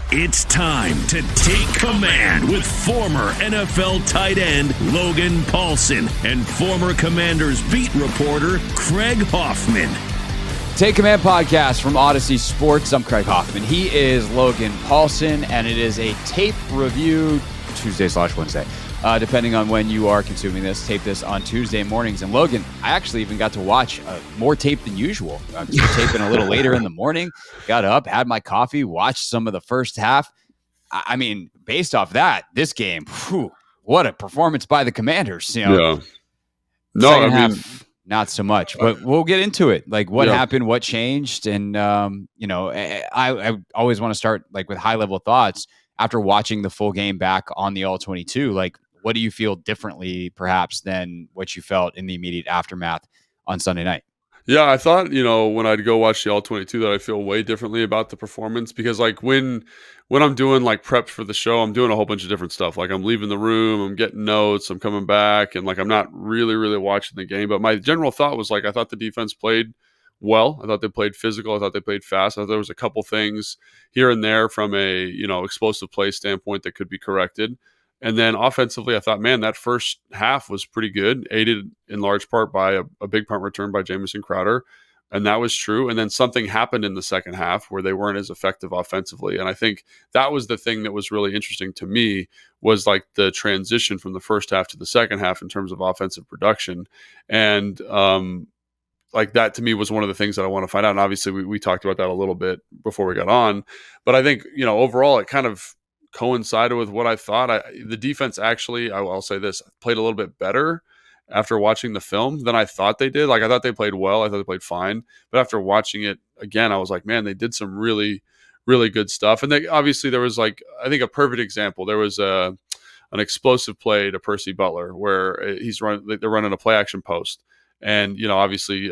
It's time to take command with former NFL tight end Logan Paulsen and former Commanders beat reporter Craig Hoffman. Take Command podcast from Odyssey Sports. I'm Craig Hoffman. He is Logan Paulsen, and it is a tape review Tuesday/Wednesday, depending on when you are consuming this. Tape this on Tuesday mornings. And Logan, I actually even got to watch more tape than usual. We're taping a little later in the morning. Got up, had my coffee, watched some of the first half. I mean, based off that, this game, what a performance by the Commanders. Yeah. No, second half, not so much, but we'll get into it. Like what happened, what changed. And, I always want to start like with high level thoughts after watching the full game back on the All 22. Like, what do you feel differently perhaps than what you felt in the immediate aftermath on Sunday night? Yeah, I thought, when I'd go watch the All 22 that I feel way differently about the performance because like when I'm doing like prep for the show, I'm doing a whole bunch of different stuff. Like I'm leaving the room, I'm getting notes, I'm coming back, and like I'm not really watching the game. But my general thought was like I thought the defense played well. I thought they played physical. I thought they played fast. I thought there was a couple things here and there from a, explosive play standpoint that could be corrected. And then offensively, I thought, man, that first half was pretty good, aided in large part by a big punt return by Jamison Crowder. And that was true. And then something happened in the second half where they weren't as effective offensively. And I think that was the thing that was really interesting to me was like the transition from the first half to the second half in terms of offensive production. And like that to me was one of the things that I want to find out. And obviously we talked about that a little bit before we got on. But I think, overall it kind of coincided with what I thought. The defense actually, I'll say this, played a little bit better after watching the film than I thought they did. Like I thought they played well. I thought they played fine. But after watching it again, I was like, man, they did some really, really good stuff. And there was like, I think a perfect example. There was an explosive play to Percy Butler where they're running a play action post. And, obviously,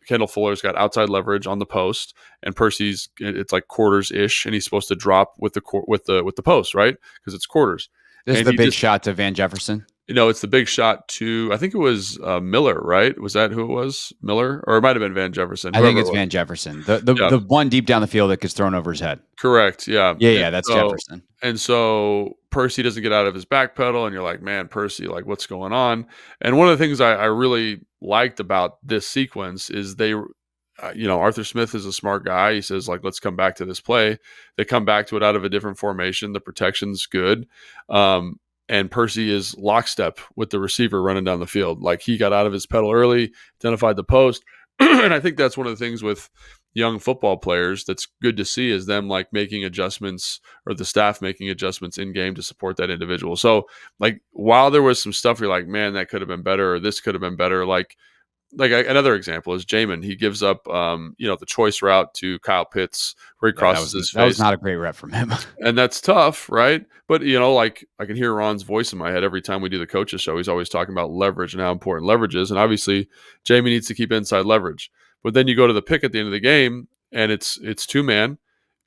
Kendall Fuller's got outside leverage on the post, and Percy's it's like quarters ish, and he's supposed to drop with the post, right? Because it's quarters. This is the big shot to Van Jefferson. It's the big shot to I think it was Miller, right? Was that who it was? Miller, or it might have been Van Jefferson. I think it's Van Jefferson. The one deep down the field that gets thrown over his head. Correct. Yeah. Yeah. That's Jefferson. And so Percy doesn't get out of his back pedal, and you're like, man, Percy, like what's going on? And one of the things I really liked about this sequence is Arthur Smith is a smart guy. He says like, let's come back to this play. They come back to it out of a different formation. The protection's good. And Percy is lockstep with the receiver running down the field. Like he got out of his pedal early, identified the post. And I think that's one of the things with young football players that's good to see is them like making adjustments or the staff making adjustments in game to support that individual. So like while there was some stuff you're like, man, that could have been better or this could have been better. Like another example is Jamin. He gives up, the choice route to Kyle Pitts where he crosses his face. That was not a great rep from him. And that's tough, right? But, like I can hear Ron's voice in my head every time we do the coaches show. He's always talking about leverage and how important leverage is. And obviously, Jamie needs to keep inside leverage. But then you go to the pick at the end of the game, and it's two-man.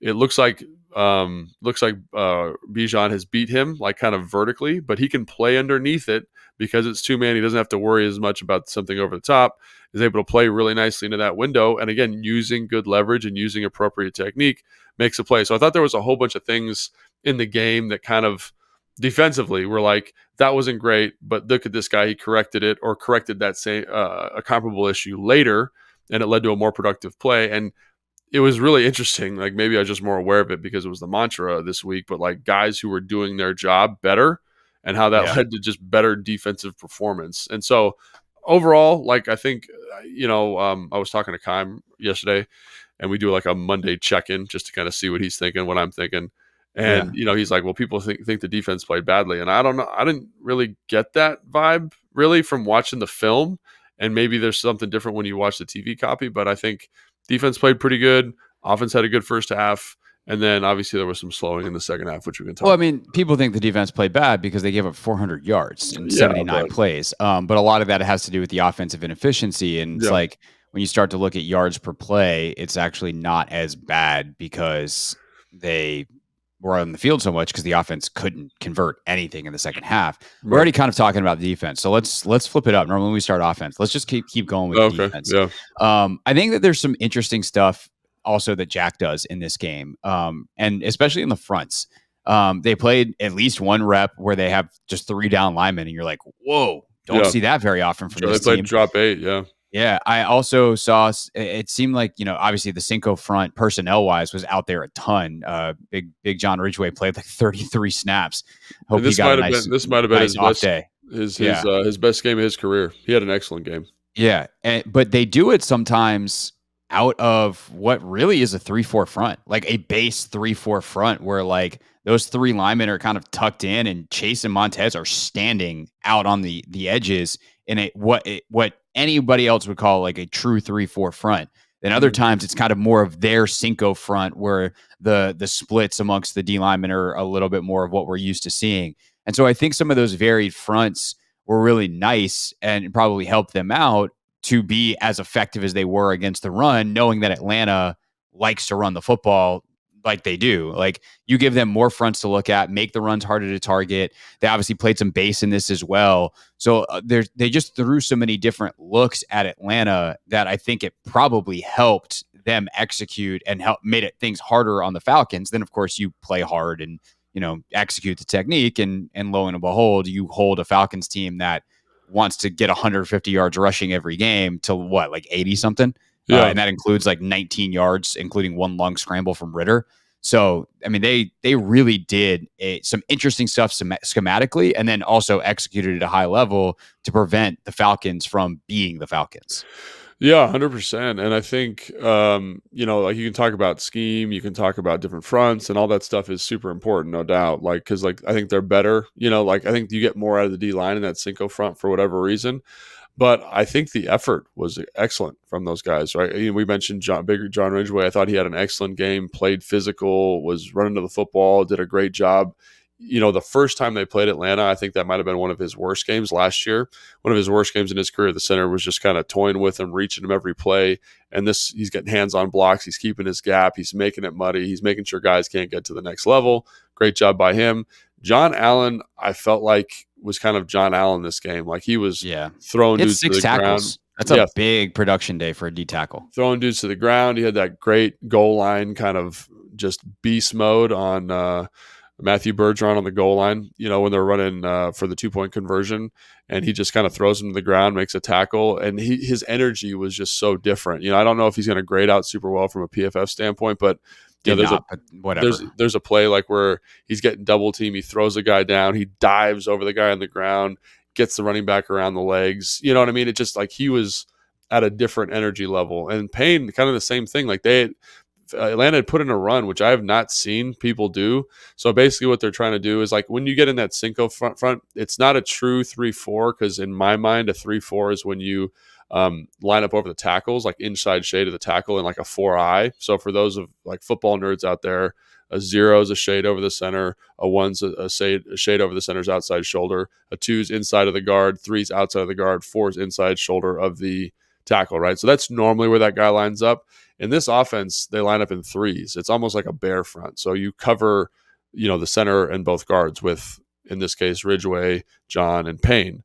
It looks like Bijan has beat him like kind of vertically, but he can play underneath it because it's two-man. He doesn't have to worry as much about something over the top. He's able to play really nicely into that window. And again, using good leverage and using appropriate technique makes a play. So I thought there was a whole bunch of things in the game that kind of defensively were like, that wasn't great, but look at this guy. He corrected it or corrected that same a comparable issue later, and it led to a more productive play. And it was really interesting. Like maybe I was just more aware of it because it was the mantra this week, but like guys who were doing their job better and how that led to just better defensive performance. And so overall, like I think, I was talking to Kime yesterday and we do like a Monday check-in just to kind of see what he's thinking, what I'm thinking. And, he's like, well, people think the defense played badly. And I don't know. I didn't really get that vibe really from watching the film. And maybe there's something different when you watch the TV copy, but I think defense played pretty good. Offense had a good first half. And then obviously there was some slowing in the second half, which we can talk about. Well, I mean, people think the defense played bad because they gave up 400 yards in 79 plays. But a lot of that has to do with the offensive inefficiency. And it's like when you start to look at yards per play, it's actually not as bad because they were on the field so much because the offense couldn't convert anything in the second half. We're already kind of talking about the defense. So let's flip it up. Normally we start offense. Let's just keep going with the defense. Yeah. I think that there's some interesting stuff also that Jack does in this game, and especially in the fronts. They played at least one rep where they have just 3 down linemen, and you're like, whoa, don't see that very often for They this played team. drop 8, yeah. Yeah, I also saw it seemed like, obviously the Cinco front personnel wise was out there a ton. Big John Ridgeway played like 33 snaps. Hope he got a this might have been his off best day. his best game of his career. He had an excellent game. Yeah, but they do it sometimes out of what really is a 3-4 front, like a base 3-4 front, where like those 3 linemen are kind of tucked in, and Chase and Montez are standing out on the edges in what anybody else would call like a true 3-4 front. Then other times it's kind of more of their Cinco front, where the splits amongst the D linemen are a little bit more of what we're used to seeing. And so I think some of those varied fronts were really nice and probably helped them out to be as effective as they were against the run, knowing that Atlanta likes to run the football like they do. Like, you give them more fronts to look at, make the runs harder to target. They obviously played some base in this as well. So they just threw so many different looks at Atlanta that I think it probably helped them execute and made it things harder on the Falcons. Then of course you play hard and execute the technique, and lo and behold, you hold a Falcons team that wants to get 150 yards rushing every game to what, like 80 something. Yeah. And that includes like 19 yards, including one long scramble from Ritter. So, I mean, they really did some interesting stuff schematically, and then also executed at a high level to prevent the Falcons from being the Falcons. Yeah, 100%. And I think, like, you can talk about scheme, you can talk about different fronts, and all that stuff is super important, no doubt. Like, because like I think they're better. I think you get more out of the D line in that Cinco front for whatever reason. But I think the effort was excellent from those guys, right? We mentioned John Ridgeway. I thought he had an excellent game, played physical, was running to the football, did a great job. The first time they played Atlanta, I think that might have been one of his worst games last year. One of his worst games in his career. The center was just kind of toying with him, reaching him every play. And he's getting hands on blocks. He's keeping his gap. He's making it muddy. He's making sure guys can't get to the next level. Great job by him. John Allen, I felt like was kind of John Allen this game. Like, he was throwing dudes to the tackles. ground. That's a big production day for a D tackle. Throwing dudes to the ground. He had that great goal line kind of just beast mode on Matthew Bergeron on the goal line, when they're running for the 2-point conversion, and he just kind of throws him to the ground, makes a tackle, and his energy was just so different. I don't know if he's going to grade out super well from a PFF standpoint, but there's a play like where he's getting double team, he throws a guy down, he dives over the guy on the ground, gets the running back around the legs. You know what I mean? It just like he was at a different energy level. And Payne, kind of the same thing. Like Atlanta had put in a run, which I have not seen people do. So basically what they're trying to do is, like, when you get in that Cinco front, it's not a true 3-4, because in my mind, a 3-4 is when you line up over the tackles, like inside shade of the tackle, and like a 4-eye. So for those of like football nerds out there, a 0 is a shade over the center, a 1's a shade over the center's outside shoulder, a 2's inside of the guard, 3's outside of the guard, 4's inside shoulder of the tackle, right? So that's normally where that guy lines up. In this offense, they line up in 3s. It's almost like a bear front. So you cover, the center and both guards with, in this case, Ridgeway, John, and Payne.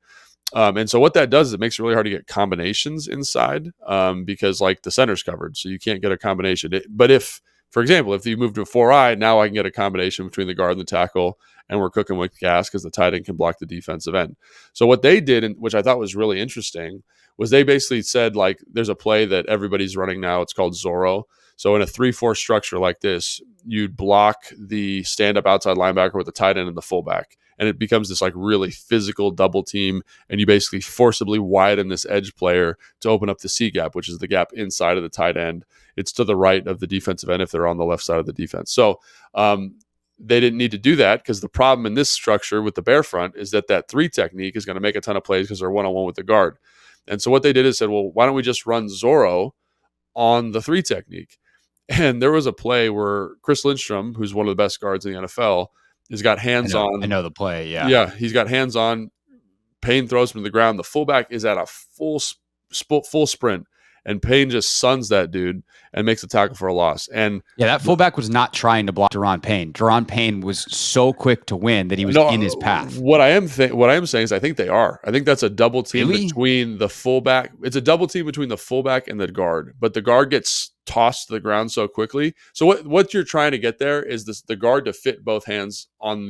And so what that does is it makes it really hard to get combinations inside because, like, the center's covered, so you can't get a combination. But if, for example, if you move to a 4-eye, now I can get a combination between the guard and the tackle, and we're cooking with gas because the tight end can block the defensive end. So what they did, which I thought was really interesting, was they basically said, like, there's a play that everybody's running now. It's called Zorro. So in a 3-4 structure like this, you'd block the stand-up outside linebacker with the tight end and the fullback. And it becomes this like really physical double team. And you basically forcibly widen this edge player to open up the C gap, which is the gap inside of the tight end. It's to the right of the defensive end if they're on the left side of the defense. So they didn't need to do that, because the problem in this structure with the bear front is that 3 technique is going to make a ton of plays because they're one-on-one with the guard. And so what they did is said, well, why don't we just run Zorro on the 3 technique? And there was a play where Chris Lindstrom, who's one of the best guards in the NFL, has got hands on. I know the play, yeah. Yeah, he's got hands on. Payne throws him to the ground. The fullback is at a full sprint, and Payne just suns that dude and makes a tackle for a loss. And yeah, that fullback was not trying to block Daron Payne. Daron Payne was so quick to win that he was in his path. What I am saying is I think they are. I think that's a double team between the fullback. It's a double team between the fullback and the guard, but the guard gets tossed to the ground so quickly. So what you're trying to get there is the guard to fit both hands on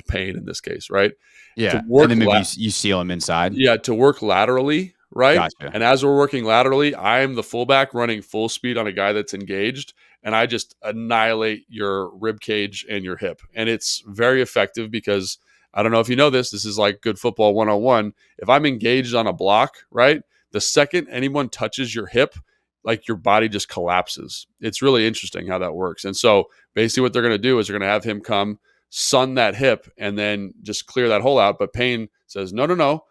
Payne in this case, right? To Yeah. And work then maybe you seal him inside. yeah, to work laterally, right? Gotcha. And as we're working laterally, I'm the fullback running full speed on a guy that's engaged, and I just annihilate your rib cage and your hip. And it's very effective because I don't know if you know this. This is like good football 101. If I'm engaged on a block, right, the second anyone touches your hip, like your body just collapses. It's really interesting how that works. And so basically what they're going to do is they're going to have him come sun that hip and then just clear that hole out. But Payne says, no.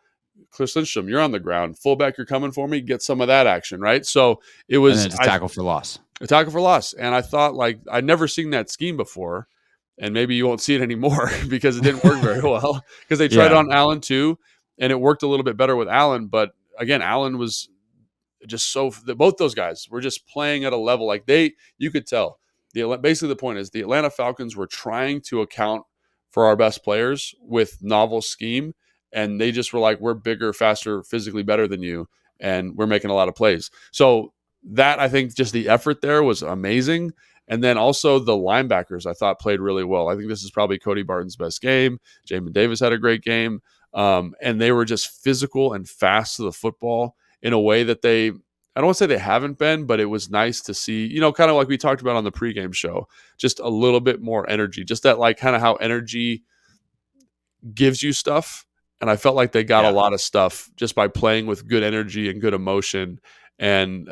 Chris Lindstrom, you're on the ground. Fullback, you're coming for me. Get some of that action, right? So it was and then it's a tackle for loss. A tackle for loss. And I thought, like, I'd never seen that scheme before. And maybe you won't see it anymore because it didn't work very well. Because they tried on Allen too, and it worked a little bit better with Allen. But again, Allen was just both those guys were just playing at a level like you could tell. Basically, the point is the Atlanta Falcons were trying to account for our best players with novel scheme. And they just were like, we're bigger, faster, physically better than you. And we're making a lot of plays. So that, I think, just the effort there was amazing. And then also the linebackers, I thought, played really well. I think this is probably Cody Barton's best game. Jamin Davis had a great game. And they were just physical and fast to the football in a way that I don't want to say they haven't been, but it was nice to see, kind of like we talked about on the pregame show, just a little bit more energy, just that like kind of how energy gives you stuff. And I felt like they got a lot of stuff just by playing with good energy and good emotion. And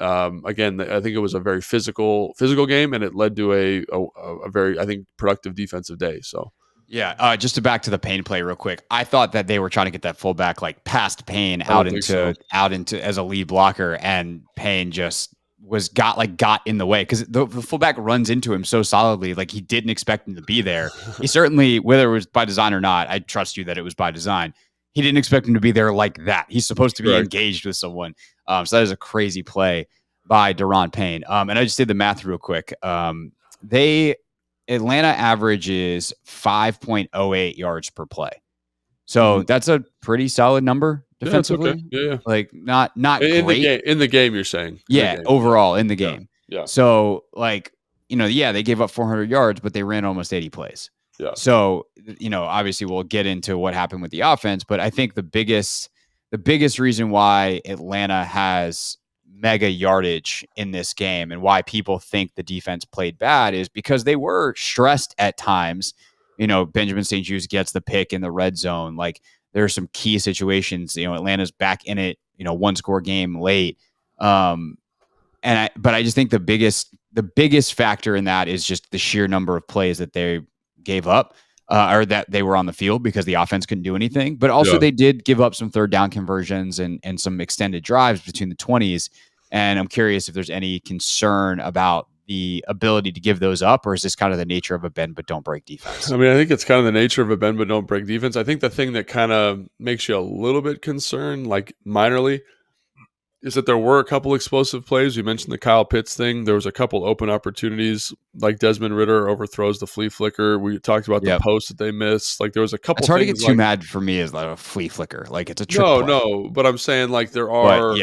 again, I think it was a very physical game, and it led to a very, I think, productive defensive day. So yeah, just to back to the Payne play real quick. I thought that they were trying to get that fullback like past Payne out into as a lead blocker, and Payne just got in the way because the fullback runs into him so solidly, like he didn't expect him to be there. He certainly, whether it was by design or not, I trust you that it was by design. He didn't expect him to be there like that. He's supposed to be engaged with someone. So that is a crazy play by Daron Payne. And I just did the math real quick. Atlanta averages 5.08 yards per play. So that's a pretty solid number defensively. Yeah. Like not in great. In the game, you're saying. Overall in the game. Yeah. So like, they gave up 400 yards, but they ran almost 80 plays. Yeah. So, obviously we'll get into what happened with the offense, but I think the biggest reason why Atlanta has mega yardage in this game and why people think the defense played bad is because they were stressed at times. Benjamin St-Juste gets the pick in the red zone. Like there are some key situations, Atlanta's back in it, 1-score game late. But I just think the biggest factor in that is just the sheer number of plays that they gave up or that they were on the field because the offense couldn't do anything. But also they did give up some third down conversions and some extended drives between the 20s. And I'm curious if there's any concern about the ability to give those up, or is this kind of the nature of a bend but don't break defense? I mean, I think it's kind of the nature of a bend but don't break defense. I think the thing that kind of makes you a little bit concerned, like minorly, is that there were a couple explosive plays. You mentioned the Kyle Pitts thing. There was a couple open opportunities, like Desmond Ridder overthrows the flea flicker. We talked about the post that they missed. Like there was a couple. It's hard to get too mad for me as like a flea flicker. Like it's a trick play. No. But I'm saying like there are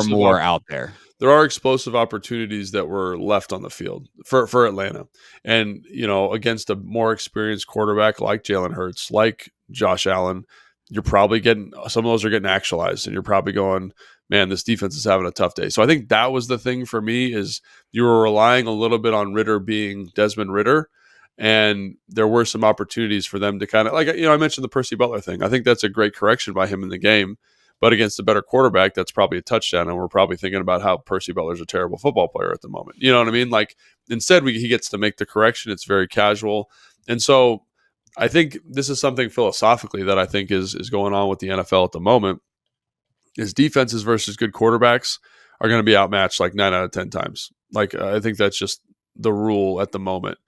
more out there. There are explosive opportunities that were left on the field for Atlanta, and against a more experienced quarterback like Jalen Hurts, like Josh Allen, you're probably getting some of those are getting actualized, and you're probably going, man, this defense is having a tough day. So I think that was the thing for me is you were relying a little bit on Ridder being Desmond Ridder. And there were some opportunities for them to kind of like, I mentioned the Percy Butler thing. I think that's a great correction by him in the game, but against a better quarterback, that's probably a touchdown. And we're probably thinking about how Percy Butler's a terrible football player at the moment. You know what I mean? Like instead he gets to make the correction. It's very casual. And so I think this is something philosophically that I think is going on with the NFL at the moment. Is defenses versus good quarterbacks are going to be outmatched like 9 out of 10 times. Like I think that's just the rule at the moment.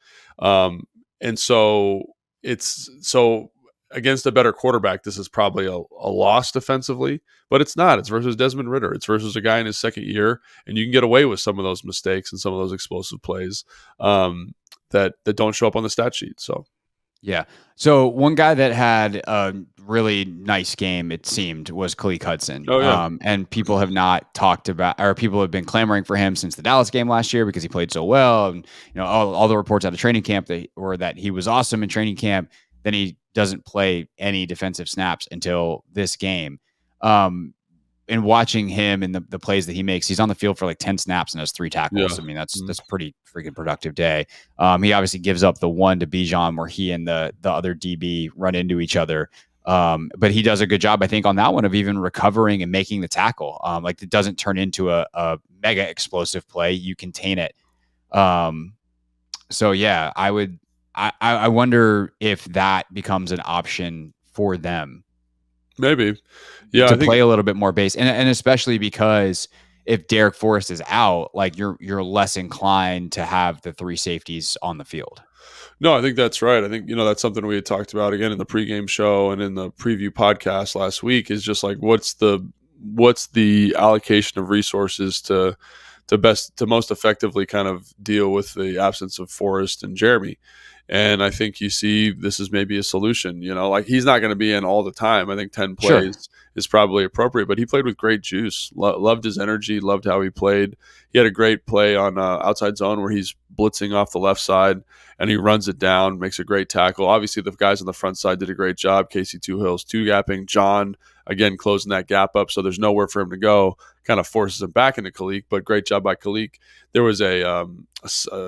And so against a better quarterback, this is probably a loss defensively, but it's not. It's versus Desmond Ridder. It's versus a guy in his second year, and you can get away with some of those mistakes and some of those explosive plays that don't show up on the stat sheet. So. Yeah. So one guy that had a really nice game, it seemed, was Khaleke Hudson. Oh yeah. And people have not talked about, or people have been clamoring for him since the Dallas game last year because he played so well. And, all the reports out of training camp that he was awesome in training camp. Then he doesn't play any defensive snaps until this game. And watching him and the plays that he makes, he's on the field for like 10 snaps and has 3 tackles. Yeah. I mean, that's pretty freaking productive day. He obviously gives up the one to Bijan where he and the other DB run into each other. But he does a good job, I think, on that one of even recovering and making the tackle. Like it doesn't turn into a mega explosive play. You contain it. So yeah, I wonder if that becomes an option for them. Maybe. Yeah, to I think play a little bit more base, and especially because if Derek Forrest is out, like you're less inclined to have the 3 safeties on the field. No, I think that's right. I think, that's something we had talked about again in the pregame show and in the preview podcast last week is just like what's the allocation of resources to most effectively kind of deal with the absence of Forrest and Jeremy. And I think you see this is maybe a solution, like he's not going to be in all the time. I think 10 plays is probably appropriate, but he played with great juice. Loved his energy, loved how he played. He had a great play on outside zone where he's blitzing off the left side and he runs it down, makes a great tackle. Obviously, the guys on the front side did a great job. Casey Two Hills, 2-gapping. John, again, closing that gap up so there's nowhere for him to go. Kind of forces him back into Khaleke, but great job by Khaleke. There was a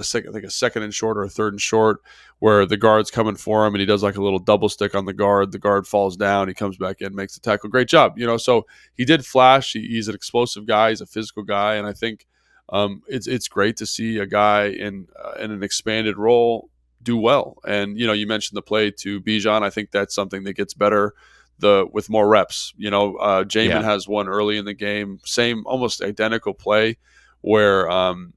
second and short or a third and short where the guard's coming for him and he does like a little double stick on the guard. The guard falls down. He comes back in, makes the tackle. Great job. So he did flash. He's an explosive guy. He's a physical guy. And I think it's great to see a guy in an expanded role do well. And, you mentioned the play to Bijan. I think that's something that gets better with more reps. Jamin has one early in the game, same almost identical play where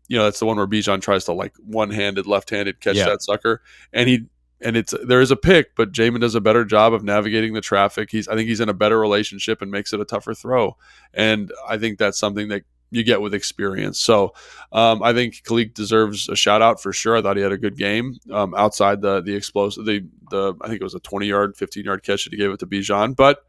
that's the one where Bijan tries to like one-handed, left-handed catch that sucker, and there is a pick, but Jamin does a better job of navigating the traffic. I think he's in a better relationship and makes it a tougher throw, and I think that's something that you get with experience. So I think Khaleke deserves a shout out for sure. I thought he had a good game outside the explosive. I think it was a 20-yard, 15-yard catch that he gave it to Bijan, but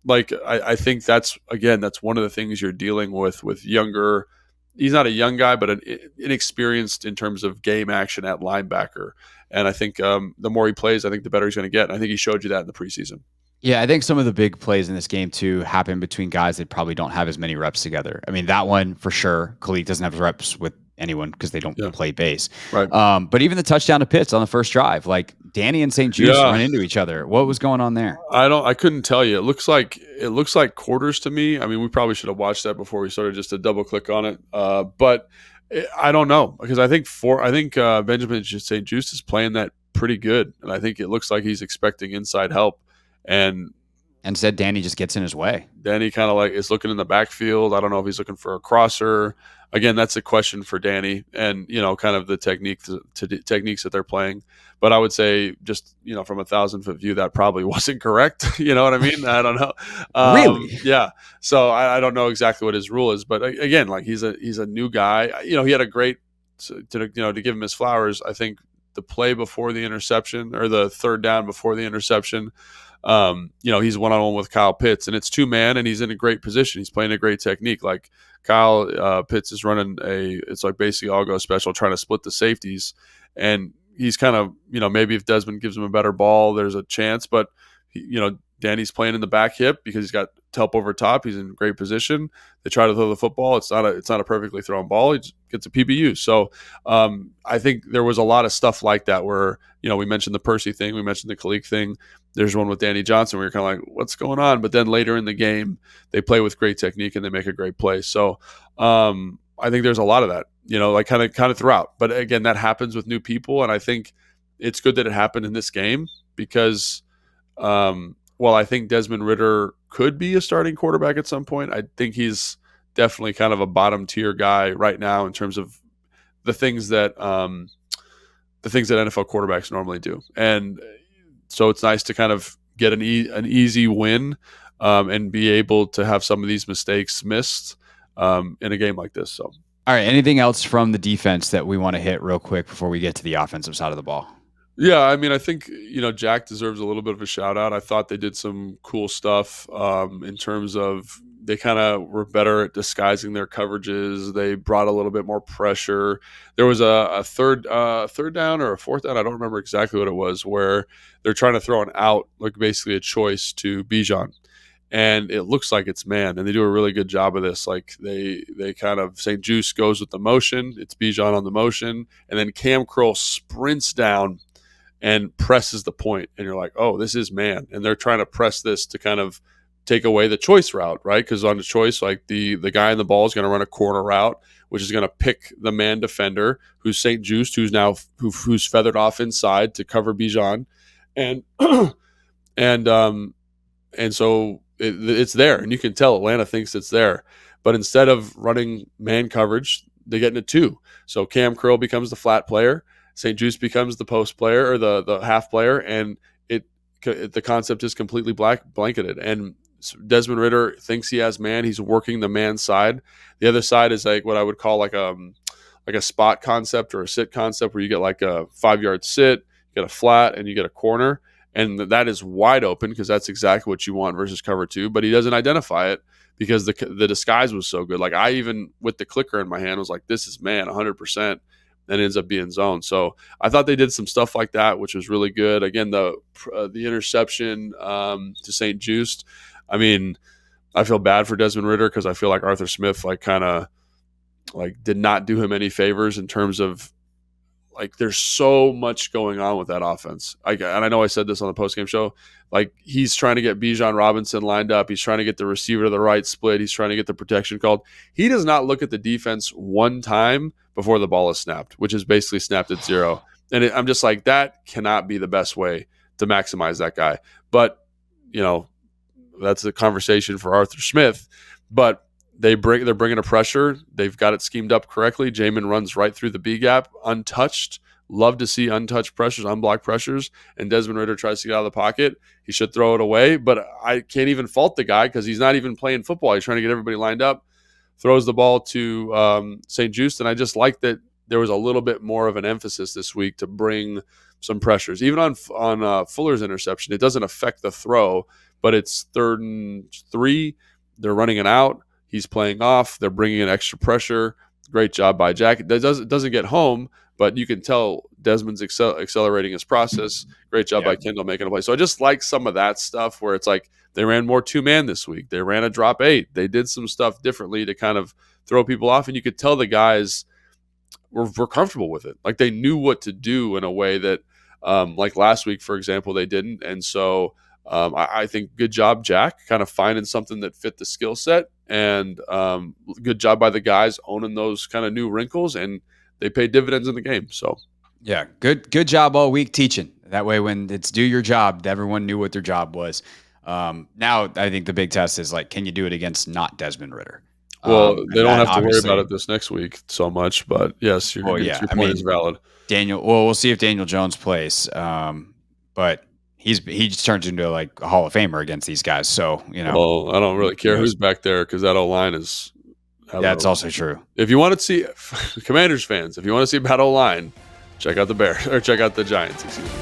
like I think that's one of the things you're dealing with younger. He's not a young guy, but inexperienced in terms of game action at linebacker. And I think the more he plays, I think the better he's going to get. And I think he showed you that in the preseason. Yeah, I think some of the big plays in this game, too, happen between guys that probably don't have as many reps together. I mean, that one, for sure, Khaleke doesn't have reps with anyone because they don't play base. Right. But even the touchdown to Pitts on the first drive, like Danny and St. Juice run into each other. What was going on there? I couldn't tell you. It looks like quarters to me. I mean, we probably should have watched that before we started just to double click on it. But I don't know because I think Benjamin St. Juice is playing that pretty good. And I think it looks like he's expecting inside help. And instead, Danny just gets in his way. Danny kind of like is looking in the backfield. I don't know if he's looking for a crosser. Again, that's a question for Danny and, kind of the techniques that they're playing. But I would say just, from a 1,000-foot view, that probably wasn't correct. You know what I mean? I don't know. Really? Yeah. So I don't know exactly what his rule is. But again, like he's a new guy. He had a great, to give him his flowers, I think the play before the interception or the third down before the interception, he's one-on-one with Kyle Pitts and it's 2-man and he's in a great position. He's playing a great technique. Like Kyle Pitts is running it's like basically all go special trying to split the safeties. And he's kind of, maybe if Desmond gives him a better ball, there's a chance, but Danny's playing in the back hip because he's got help over top. He's in great position. They try to throw the football. It's not a perfectly thrown ball. He just gets a PBU. So I think there was a lot of stuff like that where, we mentioned the Percy thing. We mentioned the Khaleke thing. There's one with Danny Johnson where you're kind of like, what's going on? But then later in the game, they play with great technique and they make a great play. So I think there's a lot of that, like kind of throughout. But again, that happens with new people. And I think it's good that it happened in this game because while I think Desmond Ridder could be a starting quarterback at some point, I think he's definitely kind of a bottom tier guy right now in terms of the things that NFL quarterbacks normally do. And so it's nice to kind of get an easy win and be able to have some of these mistakes missed in a game like this. So, all right. Anything else from the defense that we want to hit real quick before we get to the offensive side of the ball? Yeah, I mean, I think Jack deserves a little bit of a shout out. I thought they did some cool stuff in terms of they kind of were better at disguising their coverages. They brought a little bit more pressure. There was a third down or a fourth down. I don't remember exactly what it was, where they're trying to throw an out, like basically a choice to Bijan, and it looks like it's man, and they do a really good job of this. Like they kind of St. Juice goes with the motion. It's Bijan on the motion, and then Cam Curl sprints down and presses the point, and you're like, oh, this is man. And they're trying to press this to kind of take away the choice route, right? Because on the choice, like the guy in the ball is going to run a corner route, which is going to pick the man defender who's St. Juiced, who's feathered off inside to cover Bijan, and and and so it's there, and you can tell Atlanta thinks it's there. But instead of running man coverage, they get into two. So Cam Curl becomes the flat player, St. Juice becomes the post player or the half player, and the concept is completely blanketed. And Desmond Ridder thinks he has man. He's working the man side. The other side is like what I would call like a spot concept or a sit concept, where you get like a 5-yard sit, you get a flat, and you get a corner. And that is wide open because that's exactly what you want versus cover two. But he doesn't identify it because the disguise was so good. Like I even with the clicker in my hand was like, this is man 100%. And it ends up being zone. So I thought they did some stuff like that, which was really good. Again, the interception to St. Juiced. I mean, I feel bad for Desmond Ridder because I feel like Arthur Smith kind of did not do him any favors in terms of there's so much going on with that offense. And I know I said this on the postgame show. Like he's trying to get Bijan Robinson lined up. He's trying to get the receiver to the right split. He's trying to get the protection called. He does not look at the defense one time before the ball is snapped, which is basically snapped at zero. And I'm just like, that cannot be the best way to maximize that guy. But, that's a conversation for Arthur Smith. But they're bringing a pressure. They've got it schemed up correctly. Jamin runs right through the B gap, untouched. Love to see untouched pressures, unblocked pressures. And Desmond Ridder tries to get out of the pocket. He should throw it away, but I can't even fault the guy because he's not even playing football. He's trying to get everybody lined up. Throws the ball to St. Juiced, and I just like that there was a little bit more of an emphasis this week to bring some pressures. Even on Fuller's interception, it doesn't affect the throw, but it's 3rd and 3. They're running it out. He's playing off. They're bringing in extra pressure. Great job by Jack. It doesn't get home, but you can tell Desmond's accelerating his process. Great job by Kendall making a play. So I just like some of that stuff where it's like they ran more 2-man this week. They ran a drop 8. They did some stuff differently to kind of throw people off, and you could tell the guys were comfortable with it. Like they knew what to do in a way that, like last week, for example, they didn't. And so I think good job, Jack, kind of finding something that fit the skill set, and good job by the guys owning those kind of new wrinkles, and they pay dividends in the game. So, yeah, good job all week teaching. That way, when it's do your job, everyone knew what their job was. Now, I think the big test is can you do it against not Desmond Ridder? Well, they don't have to worry about it this next week so much, but yes, your point is valid. We'll see if Daniel Jones plays, but he just turns into a Hall of Famer against these guys. So Well, I don't really care who's back there because that O-line is. That's also true. If you want to see Commanders fans, if you want to see a bad O-line, check out the Bears or check out the Giants. Excuse me.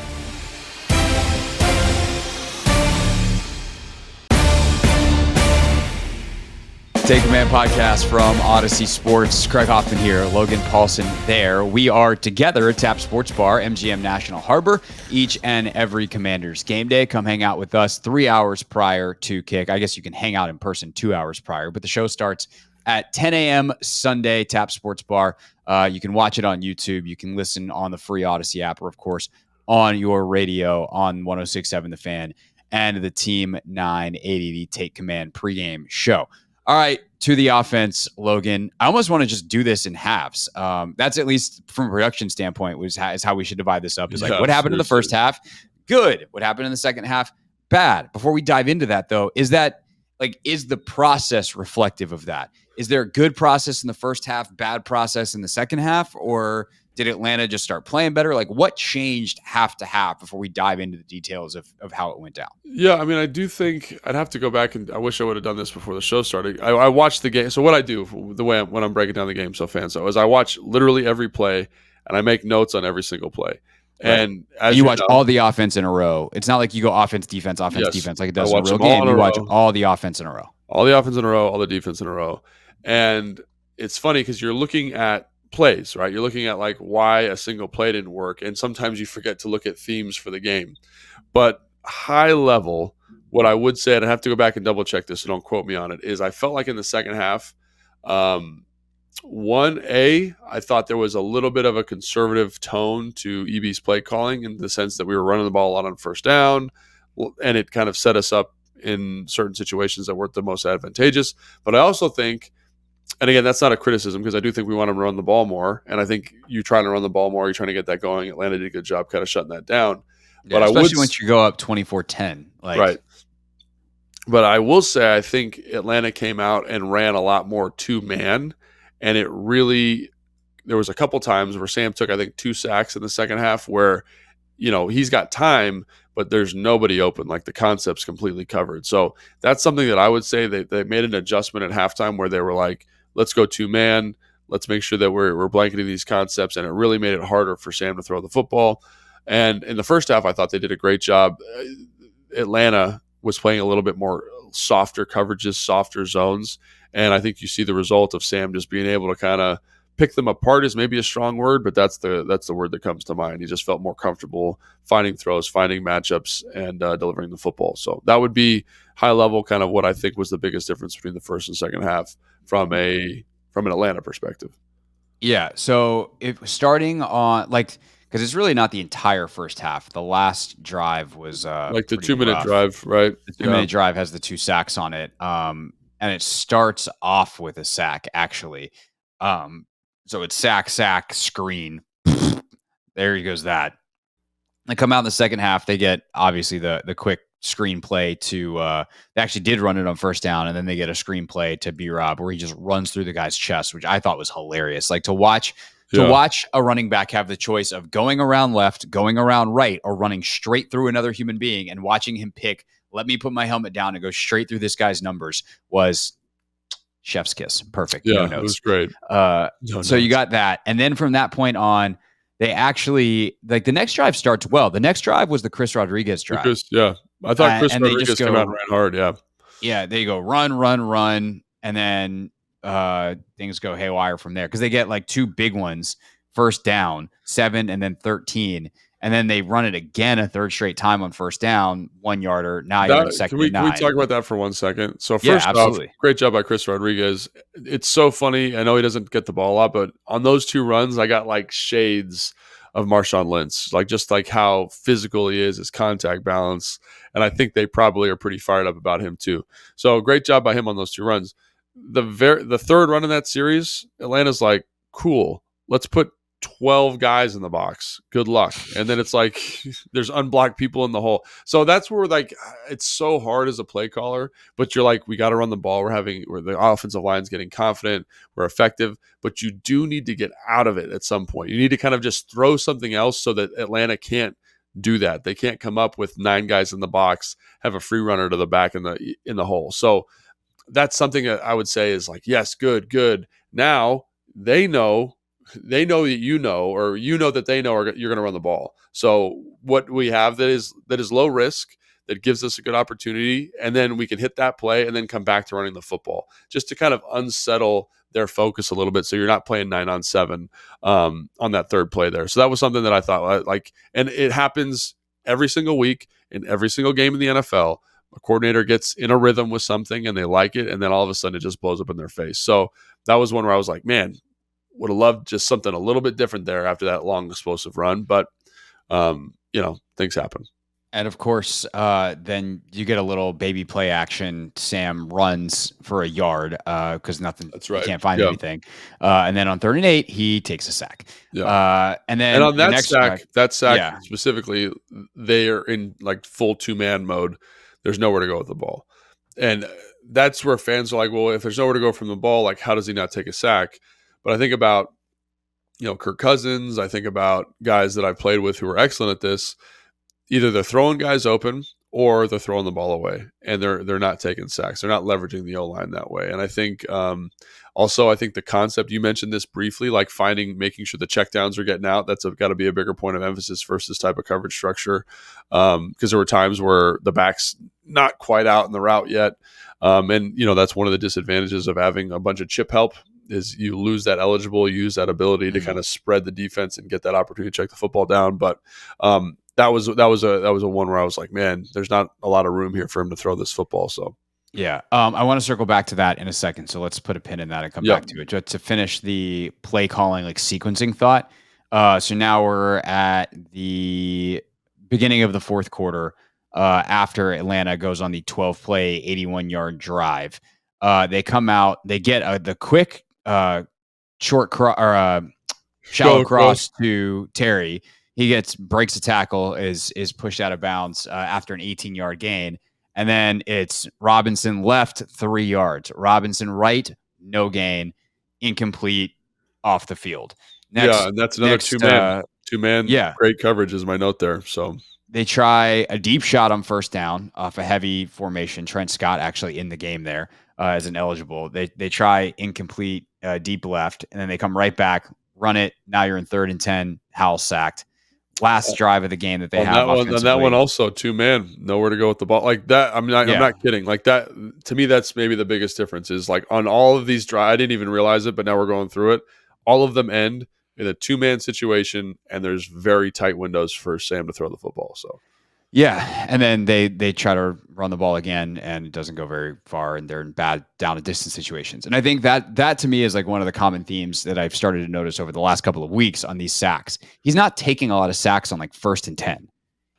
Take Command podcast from Odyssey Sports. Craig Hoffman here, Logan Paulson there. We are together at Tap Sports Bar, MGM National Harbor, each and every Commanders game day. Come hang out with us 3 hours prior to kick. I guess you can hang out in person 2 hours prior, but the show starts at 10 a.m. Sunday, Tap Sports Bar. You can watch it on YouTube. You can listen on the free Odyssey app, or of course on your radio on 106.7 The Fan and the Team 980, the Take Command pregame show. All right, to the offense, Logan. I almost want to just do this in halves. That's at least from a production standpoint is how we should divide this up. Is what happened in the first half? Good. What happened in the second half? Bad. Before we dive into that, though, is the process reflective of that? Is there a good process in the first half, bad process in the second half, or did Atlanta just start playing better? What changed half to half before we dive into the details of how it went down? Yeah, I mean, I do think I'd have to go back, and I wish I would have done this before the show started. I watched the game. So what I do, the way when I'm breaking down the game, is I watch literally every play, and I make notes on every single play. And as And you you watch know, all the offense in a row. It's not like you go offense, defense, yes, like it I does in a watch real them all game. in a You watch row. all the offense in a row. All the offense in a row, all the defense in a row. And it's funny because you're looking at plays, right? You're looking at like why a single play didn't work. And sometimes you forget to look at themes for the game. But high level, what I would say, and I have to go back and double check this, so don't quote me on it, is I felt like in the second half, 1A, I thought there was a little bit of a conservative tone to EB's play calling in the sense that we were running the ball a lot on first down, and it kind of set us up in certain situations that weren't the most advantageous. But I also think, and again, that's not a criticism because I do think we want to run the ball more. And I think you trying to run the ball more, you're trying to get that going. Atlanta did a good job kind of shutting that down. Yeah, But I would, especially once you go up 24-10. right. But I will say, I think Atlanta came out and ran a lot more two-man. And it really, there was a couple times where Sam took, I think, 2 sacks in the second half where, he's got time, but there's nobody open. Like the concept's completely covered. So that's something that I would say they made an adjustment at halftime where they were like, let's go two-man. Let's make sure that we're blanketing these concepts. And it really made it harder for Sam to throw the football. And in the first half, I thought they did a great job. Atlanta was playing a little bit more softer coverages, softer zones. And I think you see the result of Sam just being able to kind of pick them apart is maybe a strong word, but that's the word that comes to mind. He just felt more comfortable finding throws, finding matchups, and delivering the football. So that would be high level kind of what I think was the biggest difference between the first and second half from an Atlanta perspective. Yeah. So if starting on because it's really not the entire first half. The last drive was Like the pretty 2-minute rough. drive, right? The 2-minute drive has the 2 sacks on it. And it starts off with a sack, actually. So it's sack, screen. There goes that. They come out in the second half. They get obviously the quick screenplay to they actually did run it on first down, and then they get a screenplay to B-Rob where he just runs through the guy's chest, which I thought was hilarious. Like to watch a running back have the choice of going around left, going around right, or running straight through another human being, and watching him pick, let me put my helmet down and go straight through this guy's numbers was chef's kiss. Perfect. Yeah, No notes. it was great. So you got that. And then from that point on, they actually, like the next drive starts well. The next drive was the Chris Rodriguez drive. I thought Chris and Rodriguez came out and ran hard, yeah. Yeah, they go run, and then things go haywire from there because they get like 2 big ones, first down, 7 and then 13. And then they run it again a third straight time on first down, 1-yarder. Now you're in second and 9. Can we talk about that for 1 second? So first off, great job by Chris Rodriguez. It's so funny. I know he doesn't get the ball a lot, but on those 2 runs, I got like shades of Marshawn Lynch, just like how physical he is, his contact balance. And I think they probably are pretty fired up about him too. So great job by him on those 2 runs. The third run in that series, Atlanta's like, cool, let's put 12 guys in the box. Good luck. And then it's like there's unblocked people in the hole. So that's where like it's so hard as a play caller, but you're like, we got to run the ball. Where the offensive line's getting confident, we're effective, but you do need to get out of it at some point. You need to kind of just throw something else so that Atlanta can't do that. They can't come up with 9 guys in the box, have a free runner to the back in the hole. So that's something that I would say is like, yes, good. Now they know that or that they know you're going to run the ball. So what we have that is low risk, that gives us a good opportunity, and then we can hit that play and then come back to running the football just to kind of unsettle their focus a little bit. So you're not playing 9-on-7 on that third play there. So that was something that I thought and it happens every single week in every single game in the NFL. A coordinator gets in a rhythm with something and they like it, and then all of a sudden it just blows up in their face. So that was one where I was like, man, would have loved just something a little bit different there after that long explosive run, but things happen. And of course, then you get a little baby play action. Sam runs for a yard because nothing. That's right. He can't find anything. And then on 3rd and 8, he takes a sack. Yeah. And on that sack specifically, they are in like full 2-man mode. There's nowhere to go with the ball, and that's where fans are like, well, if there's nowhere to go from the ball, like how does he not take a sack? But I think about Kirk Cousins. I think about guys that I've played with who are excellent at this. Either they're throwing guys open or they're throwing the ball away, and they're not taking sacks. They're not leveraging the O-line that way. And I think also, I think the concept, you mentioned this briefly, like making sure the checkdowns are getting out. That's got to be a bigger point of emphasis versus this type of coverage structure. Because there were times where the back's not quite out in the route yet. And, that's one of the disadvantages of having a bunch of chip help is you lose that eligible, use that ability to kind of spread the defense and get that opportunity to check the football down. But that was a one where I was like, man, there's not a lot of room here for him to throw this football. So yeah, I want to circle back to that in a second. So let's put a pin in that and come back to it. Just to finish the play calling, like sequencing thought. So now we're at the beginning of the fourth quarter. After Atlanta goes on the 12-play, 81-yard drive, they come out. They get the quick short shallow cross to Terry. He breaks a tackle, is pushed out of bounds after an 18-yard gain. And then it's Robinson left 3 yards. Robinson right, no gain, incomplete, off the field. And that's another two-man. Yeah, great coverage is my note there. So they try a deep shot on first down off a heavy formation. Trent Scott actually in the game there as an eligible. They try incomplete deep left, and then they come right back, run it. Now you're in 3rd and 10. Howells sacked. Last drive of the game that they have. That one also, 2-man, nowhere to go with the ball. Like that, I'm not kidding. Like that, to me, that's maybe the biggest difference is like on all of these drives, I didn't even realize it, but now we're going through it. All of them end in a 2-man situation, and there's very tight windows for Sam to throw the football. So yeah, and then they try to run the ball again, and it doesn't go very far, and they're in bad down and distance situations. And I think that to me is like one of the common themes that I've started to notice over the last couple of weeks on these sacks. He's not taking a lot of sacks on like 1st and 10.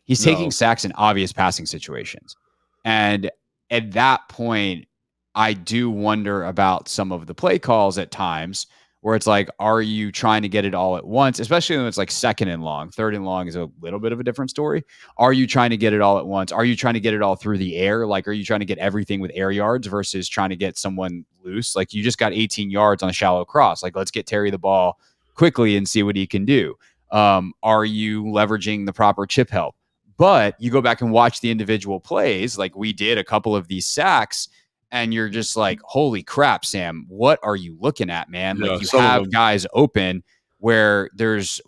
He's taking sacks in obvious passing situations. And at that point, I do wonder about some of the play calls at times where it's like, are you trying to get it all at once? Especially when it's like 2nd and long. 3rd and long is a little bit of a different story. Are you trying to get it all at once? Are you trying to get it all through the air? Like, are you trying to get everything with air yards versus trying to get someone loose? Like, you just got 18 yards on a shallow cross. Like, let's get Terry the ball quickly and see what he can do. Are you leveraging the proper chip help? But you go back and watch the individual plays, like we did a couple of these sacks, and you're just like, holy crap, Sam, what are you looking at, man? Like, you have guys open where there's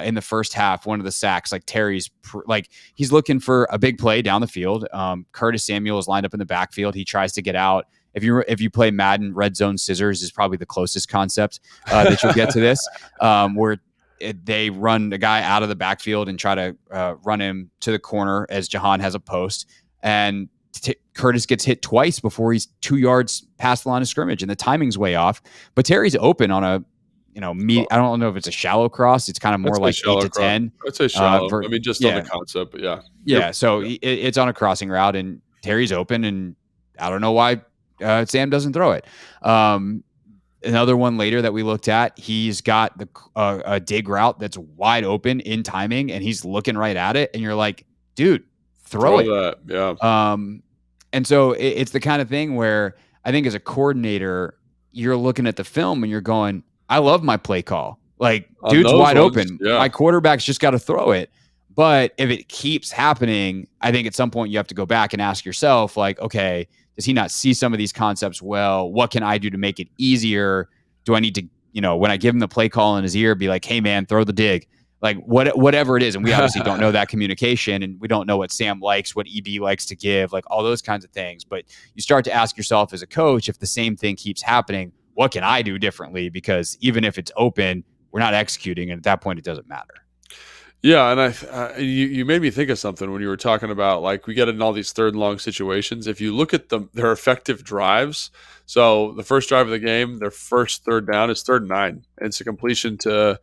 in the first half, one of the sacks, like Terry's he's looking for a big play down the field. Curtis Samuel is lined up in the backfield. He tries to get out. If you play Madden, red zone scissors is probably the closest concept that you'll get to this, where they run a guy out of the backfield and try to run him to the corner as Jahan has a post, and Curtis gets hit twice before he's 2 yards past the line of scrimmage, and the timing's way off. But Terry's open on a, I don't know if it's a shallow cross. It's kind of more like 8 to 10. I'd say shallow. On the concept, but yeah. Yeah. So it's on a crossing route, and Terry's open, and I don't know why Sam doesn't throw it. Another one later that we looked at, he's got a dig route that's wide open in timing, and he's looking right at it, and you're like, dude, throw it. That. Yeah. And so it's the kind of thing where I think as a coordinator, you're looking at the film and you're going, I love my play call. Like, dude's wide open. Yeah. My quarterback's just got to throw it. But if it keeps happening, I think at some point you have to go back and ask yourself, like, okay, does he not see some of these concepts well? What can I do to make it easier? Do I need to, when I give him the play call in his ear, be like, hey, man, throw the dig? Like, whatever it is. And we obviously don't know that communication, and we don't know what Sam likes, what EB likes to give, like all those kinds of things. But you start to ask yourself as a coach, if the same thing keeps happening, what can I do differently? Because even if it's open, we're not executing. And at that point, it doesn't matter. Yeah, and you made me think of something when you were talking about, like, we get in all these 3rd and long situations. If you look at their effective drives, so the first drive of the game, their first 3rd down is 3rd and 9. And it's a completion to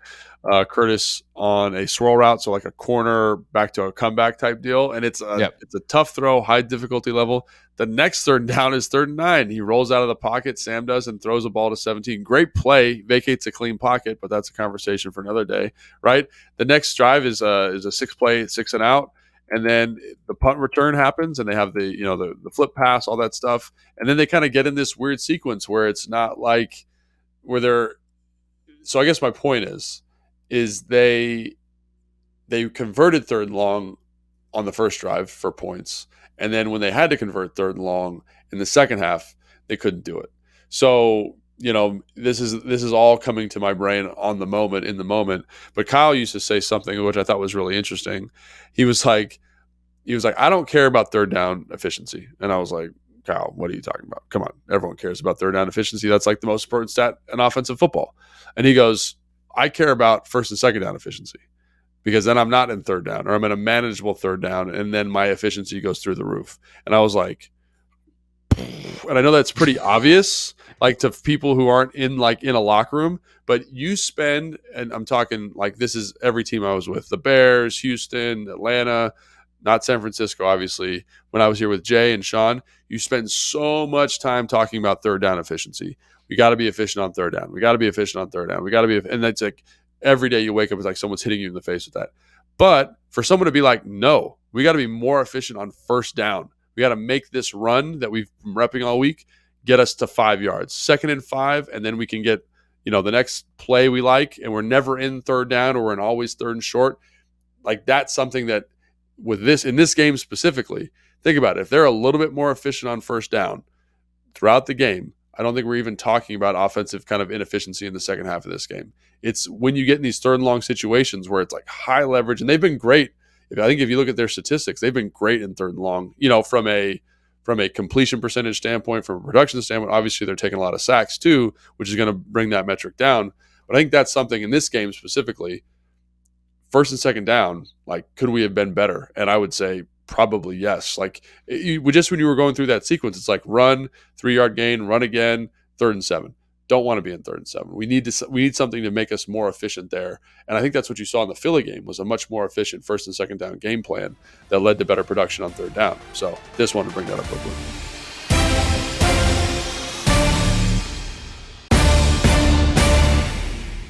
Curtis on a swirl route, so like a corner back to a comeback type deal. And it's a tough throw, high difficulty level. The next 3rd down is 3rd and 9. He rolls out of the pocket, Sam does, and throws a ball to 17. Great play, vacates a clean pocket, but that's a conversation for another day, right? The next drive is a 6-play, 6 and out, and then the punt return happens, and they have the flip pass, all that stuff, and then they kind of get in this weird sequence where it's not like where they're. So I guess my point is they converted 3rd and long on the first drive for points. And then when they had to convert 3rd and long in the second half, they couldn't do it. So, this is all coming to my brain in the moment. But Kyle used to say something which I thought was really interesting. He was like, I don't care about 3rd down efficiency. And I was like, Kyle, what are you talking about? Come on. Everyone cares about 3rd down efficiency. That's like the most important stat in offensive football. And he goes, I care about 1st and 2nd down efficiency, because then I'm not in 3rd down, or I'm in a manageable 3rd down, and then my efficiency goes through the roof. And I was like, and I know that's pretty obvious, like to people who aren't in a locker room, but you spend, and I'm talking like this is every team I was with, the Bears, Houston, Atlanta, not San Francisco, obviously. When I was here with Jay and Sean, you spend so much time talking about 3rd down efficiency. We got to be efficient on 3rd down. We got to be efficient on 3rd down. We got to be, and that's like every day you wake up, it's like someone's hitting you in the face with that. But for someone to be like, no, we got to be more efficient on 1st down. We got to make this run that we've been repping all week get us to 5 yards, 2nd and 5, and then we can get, the next play we like, and we're never in 3rd down, or we're in always 3rd and short. Like that's something that in this game specifically, think about it. If they're a little bit more efficient on 1st down throughout the game, I don't think we're even talking about offensive kind of inefficiency in the second half of this game. It's when you get in these 3rd and long situations where it's like high leverage, and they've been great. I think if you look at their statistics, they've been great in 3rd and long, from a completion percentage standpoint, from a production standpoint. Obviously, they're taking a lot of sacks too, which is going to bring that metric down. But I think that's something in this game specifically, 1st and 2nd down, like, could we have been better? And I would say probably yes. Like, just when you were going through that sequence, it's like run, 3-yard gain, run again, 3rd and 7. Don't want to be in 3rd and 7. We need something to make us more efficient there. And I think that's what you saw in the Philly game, was a much more efficient 1st and 2nd down game plan that led to better production on 3rd down. So just wanted to bring that up quickly.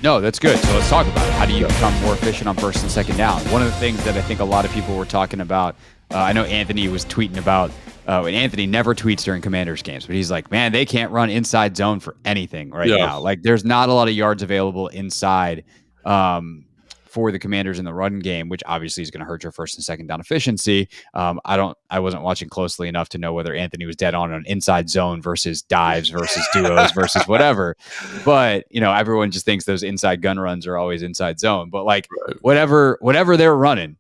No, that's good. So let's talk about it. How do you become more efficient on 1st and 2nd down? One of the things that I think a lot of people were talking about, I know Anthony was tweeting about, and Anthony never tweets during Commanders games, but he's like, man, they can't run inside zone for anything now. Like, there's not a lot of yards available inside for the Commanders in the run game, which obviously is going to hurt your 1st and 2nd down efficiency. I wasn't watching closely enough to know whether Anthony was dead on an inside zone versus dives versus duos versus whatever. But, everyone just thinks those inside gun runs are always inside zone. But like whatever they're running,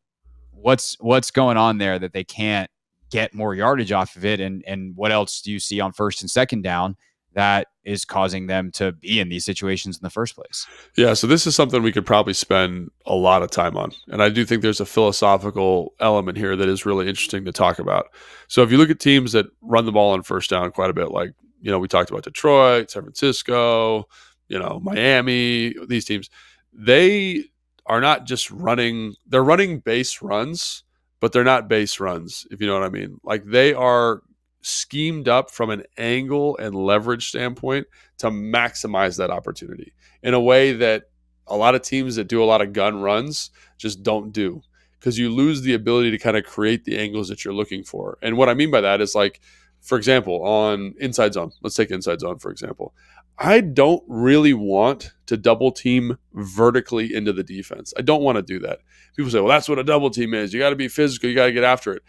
what's going on there that they can't get more yardage off of it? And what else do you see on 1st and 2nd down that is causing them to be in these situations in the first place? Yeah, so this is something we could probably spend a lot of time on. And I do think there's a philosophical element here that is really interesting to talk about. So if you look at teams that run the ball on 1st down quite a bit, like, we talked about Detroit, San Francisco, Miami, these teams, they are not just running, they're running base runs, but they're not base runs, if you know what I mean. Like, they are schemed up from an angle and leverage standpoint to maximize that opportunity in a way that a lot of teams that do a lot of gun runs just don't do, because you lose the ability to kind of create the angles that you're looking for. And what I mean by that is, like, for example, on inside zone, let's take inside zone, for example. I don't really want to double team vertically into the defense. I don't want to do that. People say, well, that's what a double team is. You got to be physical. You got to get after it.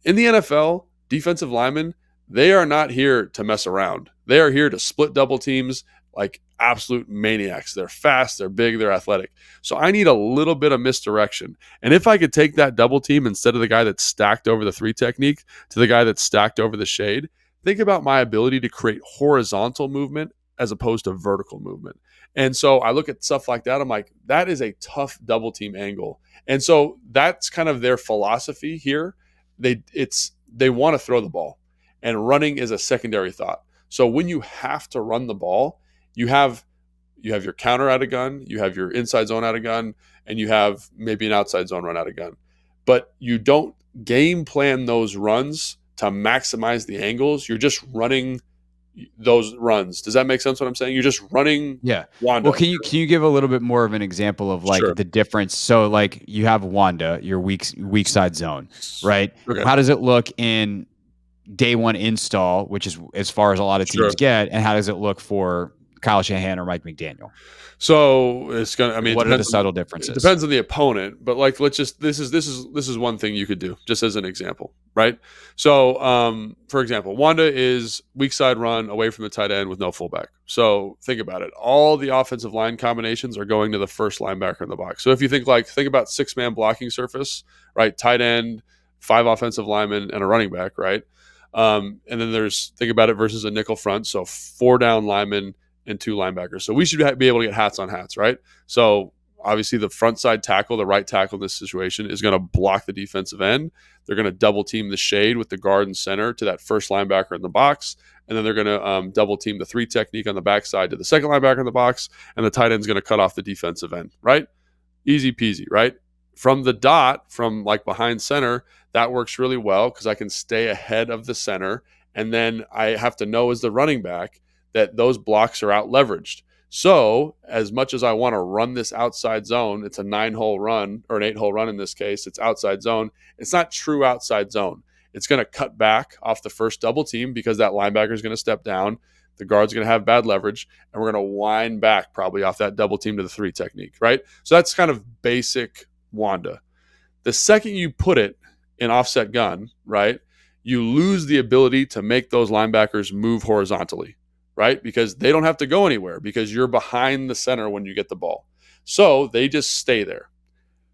In the NFL, defensive linemen, they are not here to mess around. They are here to split double teams like absolute maniacs. They're fast, they're big, they're athletic. So I need a little bit of misdirection. And if I could take that double team instead of the guy that's stacked over the 3 technique to the guy that's stacked over the shade, think about my ability to create horizontal movement as opposed to vertical movement. And so I look at stuff like that. I'm like, that is a tough double team angle. And so that's kind of their philosophy here. They want to throw the ball, and running is a secondary thought. So when you have to run the ball, you have your counter out of gun, you have your inside zone out of gun, and you have maybe an outside zone run out of gun. But you don't game plan those runs to maximize the angles. You're just running those runs. Does that make sense what I'm saying? You're just running. Yeah. Wanda. Well, can you give a little bit more of an example of like the difference? So like you have Wanda, your weak side zone, right? Okay. How does it look in day one install, which is as far as a lot of teams get, and how does it look for Kyle Shanahan or Mike McDaniel? So it's gonna. I mean, what are the subtle differences? It depends on the opponent, but like, let's just. This is one thing you could do, just as an example, right? So, for example, Wanda is weak side run away from the tight end with no fullback. So think about it. All the offensive line combinations are going to the first linebacker in the box. So if you think about 6-man blocking surface, right? Tight end, 5 offensive linemen, and a running back, right? And then think about it versus a nickel front. So 4 down linemen and 2 linebackers. So we should be able to get hats on hats, right? So obviously the front side tackle, the right tackle in this situation, is going to block the defensive end. They're going to double team the shade with the guard and center to that first linebacker in the box. And then they're going to double team the 3 technique on the backside to the second linebacker in the box. And the tight end's going to cut off the defensive end, right? Easy peasy, right? From the dot, from like behind center, that works really well because I can stay ahead of the center. And then I have to know as the running back that those blocks are out leveraged. So as much as I want to run this outside zone, it's a 9-hole run or an 8-hole run in this case. It's outside zone. It's not true outside zone. It's going to cut back off the first double team because that linebacker is going to step down. The guard's going to have bad leverage, and we're going to wind back probably off that double team to the 3 technique, right? So that's kind of basic Wanda. The second you put it in offset gun, right, you lose the ability to make those linebackers move horizontally, right? Because they don't have to go anywhere because you're behind the center when you get the ball. So they just stay there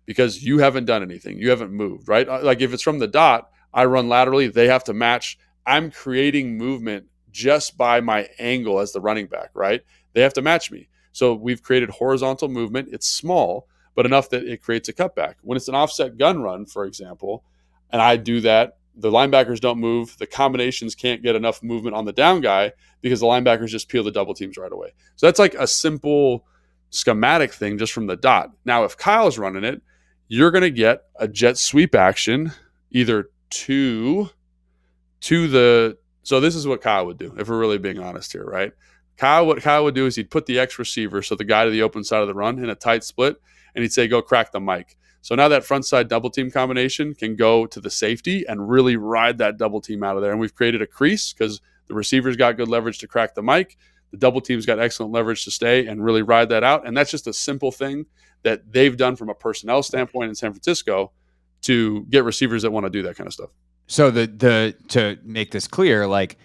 because you haven't done anything. You haven't moved, right? Like if it's from the dot, I run laterally, they have to match. I'm creating movement just by my angle as the running back, right? They have to match me. So we've created horizontal movement. It's small, but enough that it creates a cutback. When it's an offset gun run, for example, and I do that, the linebackers don't move. The combinations can't get enough movement on the down guy because the linebackers just peel the double teams right away. So that's like a simple schematic thing just from the dot. Now, if Kyle's running it, you're going to get a jet sweep action either to the – so this is what Kyle would do if we're really being honest here, right? What Kyle would do is he'd put the X receiver, so the guy to the open side of the run in a tight split, and he'd say, go crack the mic. So now that front side double team combination can go to the safety and really ride that double team out of there. And we've created a crease because the receiver's got good leverage to crack the mic. The double team's got excellent leverage to stay and really ride that out. And that's just a simple thing that they've done from a personnel standpoint in San Francisco to get receivers that want to do that kind of stuff. So to make this clear, like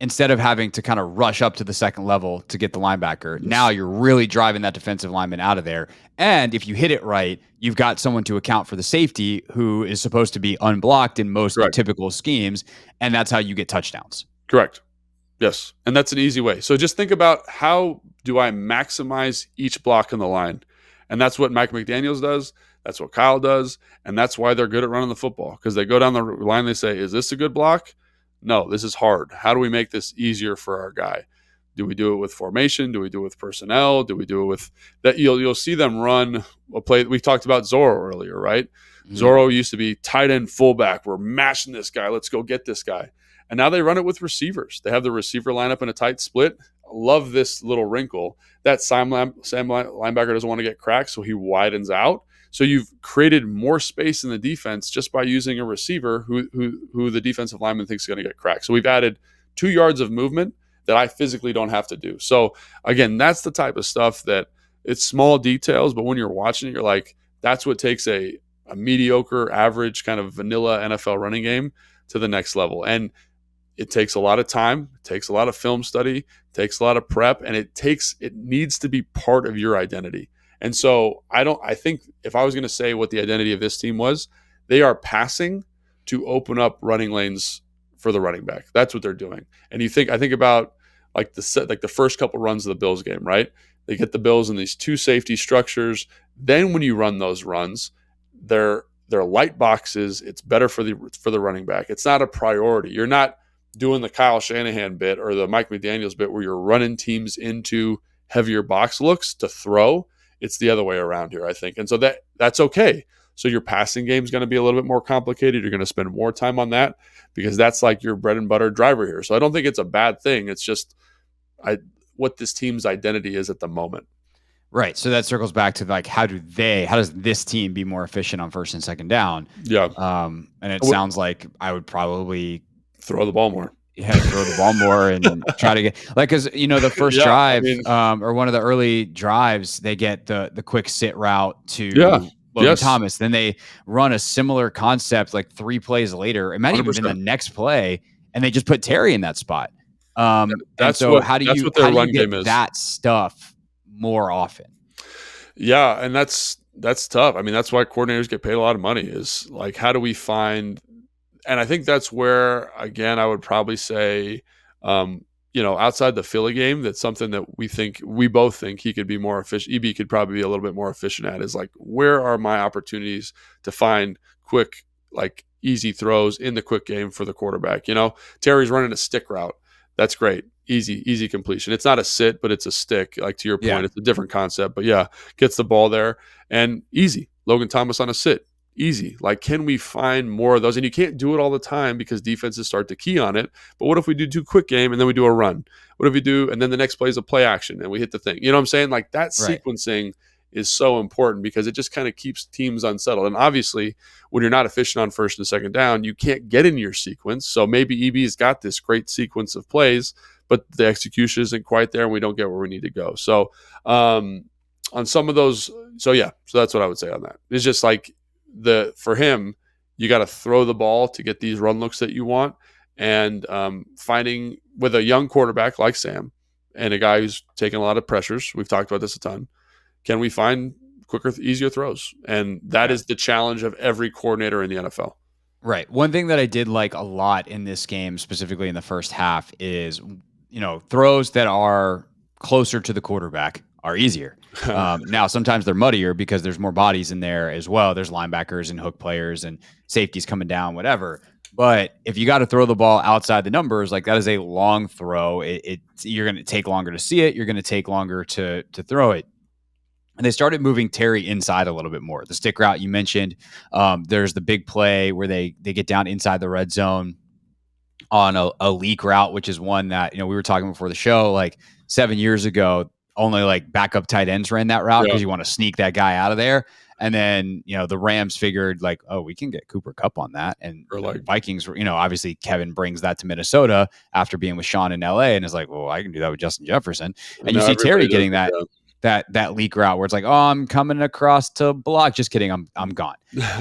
instead of having to kind of rush up to the second level to get the linebacker, now you're really driving that defensive lineman out of there. And if you hit it right, you've got someone to account for the safety who is supposed to be unblocked in most typical schemes. And that's how you get touchdowns. Correct. Yes. And that's an easy way. So just think about how do I maximize each block in the line? And that's what Mike McDaniels does. That's what Kyle does. And that's why they're good at running the football, because they go down the line, they say, is this a good block? No, this is hard. How do we make this easier for our guy? Do we do it with formation? Do we do it with personnel? Do we do it with that? You'll see them run a play. We talked about Zorro earlier, right? Mm-hmm. Zorro used to be tight end fullback. We're mashing this guy. Let's go get this guy. And now they run it with receivers. They have the receiver lineup in a tight split. I love this little wrinkle. That Sam linebacker doesn't want to get cracked, so he widens out. So you've created more space in the defense just by using a receiver who the defensive lineman thinks is going to get cracked. So we've added 2 yards of movement that I physically don't have to do. So again, that's the type of stuff that it's small details, but when you're watching it, you're like, that's what takes a mediocre, average kind of vanilla NFL running game to the next level. And it takes a lot of time, it takes a lot of film study, it takes a lot of prep, and it needs to be part of your identity. And so I think if I was going to say what the identity of this team was, they are passing to open up running lanes for the running back. That's what they're doing. And I think about like the first couple runs of the Bills game, right? They get the Bills in these 2 safety structures. Then when you run those runs, they're light boxes. It's better for the running back. It's not a priority. You're not doing the Kyle Shanahan bit or the Mike McDaniels bit where you're running teams into heavier box looks to throw. It's the other way around here, I think. And so that's okay. So your passing game is going to be a little bit more complicated. You're going to spend more time on that because that's like your bread and butter driver here. So I don't think it's a bad thing. It's just what this team's identity is at the moment. Right. So that circles back to like, how does this team be more efficient on first and second down? Yeah. And it sounds like I would probably throw the ball more. throw the ball more and try to get because the first Yeah, I drive mean, or one of the early drives, they get the quick sit route yeah, to Logan yes, Thomas. Then they run a similar concept like 3 plays later. It might even been the 100%. next play, and they just put Terry in that spot. And That's so what how do that's you what their run get game is. that stuff more often? Yeah, and that's tough. I mean, that's why coordinators get paid a lot of money is like how do we find and I think that's where again I would probably say outside the Philly game, that's something that we both think he could be more efficient. EB could probably be a little bit more efficient at is like where are my opportunities to find quick, like easy throws in the quick game for the quarterback. Terry's running a stick route. That's great. Easy completion. It's not a sit, but it's a stick. Like to your Yeah. point, it's a different concept. But yeah, gets the ball there and easy. Logan Thomas on a sit. Easy. Like, can we find more of those? And you can't do it all the time because defenses start to key on it. But what if we do quick game and then we do a run? What if we do, and then the next play is a play action and we hit the thing? You know what I'm saying? Like that Right. sequencing is so important because it just kind of keeps teams unsettled. And obviously, when you're not efficient on first and second down, you can't get in your sequence. So maybe EB's got this great sequence of plays, but the execution isn't quite there and we don't get where we need to go. So on some of those, so that's what I would say on that. It's just like for him, you got to throw the ball to get these run looks that you want. And finding with a young quarterback like Sam and a guy who's taking a lot of pressures, we've talked about this a ton, can we find quicker, easier throws? And that is the challenge of every coordinator in the NFL. Right. One thing that I did like a lot in this game, specifically in the first half, is throws that are closer to the quarterback are easier. Now, sometimes they're muddier because there's more bodies in there as well. There's linebackers and hook players and safeties coming down, whatever. But if you got to throw the ball outside the numbers, like that is a long throw. You're going to take longer to see it. You're going to take longer to throw it. And they started moving Terry inside a little bit more. The stick route you mentioned, there's the big play where they get down inside the red zone on a leak route, which is one that we were talking before the show. Like 7 years ago, only like backup tight ends ran that route because you want to sneak that guy out of there. And then the Rams figured like, oh, we can get Cooper Kupp on that, and like Vikings. Obviously Kevin brings that to Minnesota after being with Sean in LA, and is like, well, I can do that with Justin Jefferson. And you see Terry getting that. Yeah. That leak route where it's like, oh, I'm coming across to block. Just kidding, I'm gone.